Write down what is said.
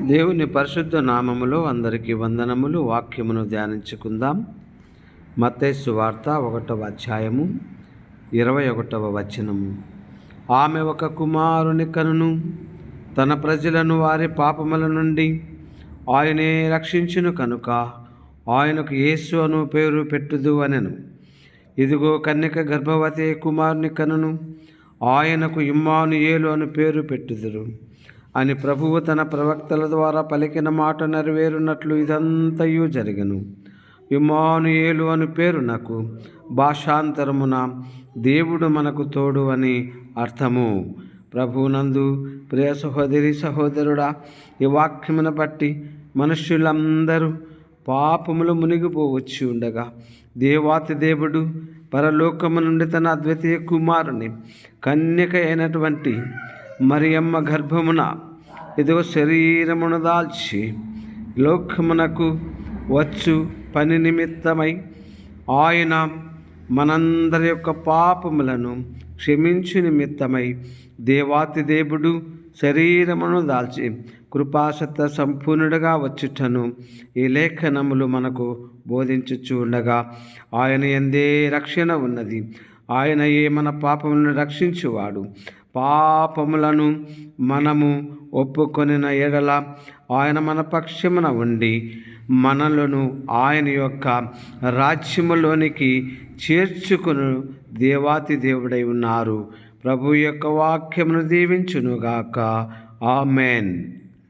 దేవుని పరిశుద్ధ నామములో అందరికీ వందనములు. వాక్యమును ధ్యానించుకుందాం. మత్తయి సువార్త 1వ అధ్యాయము 21వ వచనము. ఆమె ఒక కుమారుని కనును, తన ప్రజలను వారి పాపముల నుండి ఆయనే రక్షించును కనుక ఆయనకు యేసు అను పేరు పెట్టుదు అనెను. ఇదిగో కన్యక గర్భవతి కుమారుని కనును, ఆయనకు ఇమ్మానుయేలు అను పేరు పెట్టుదురు అని ప్రభువు తన ప్రవక్తల ద్వారా పలికిన మాట నెరవేరునట్లు ఇదంతయు జరిగెను. ఇమ్మానుయేలు అను పేరునకు భాషాంతరమున దేవుడు మనకు తోడు అని అర్థము. ప్రభువునందు ప్రియ సహోదరి సహోదరుడా, ఈ వాక్యమును బట్టి మనుష్యులందరూ పాపములు మునిగిపోవచ్చు ఉండగా దేవాతి దేవుడు పరలోకము నుండి తన అద్వితీయ కుమారుని కన్యక అయినటువంటి మరియమ్మ గర్భమున ఇదిగో శరీరమును దాల్చి లోకమునకు వచ్చు పని నిమిత్తమై ఆయన మనందరి యొక్క పాపములను క్షమించు నిమిత్తమై దేవాతి దేవుడు శరీరమును దాల్చి కృపాసత్త సంపూర్ణుడుగా వచ్చుటను ఈ లేఖనములు మనకు బోధించుచు ఉండగా ఆయన యందే రక్షణ ఉన్నది. ఆయనయే మన పాపములను రక్షించువాడు. పాపములను మనము ఒప్పుకొనిన ఎడల ఆయన మన పక్షమున ఉండి మనలను ఆయన యొక్క రాజ్యములోనికి చేర్చుకుని దేవాతి దేవుడై ఉన్నారు. ప్రభు యొక్క వాక్యమును దీవించునుగాక. ఆమెన్.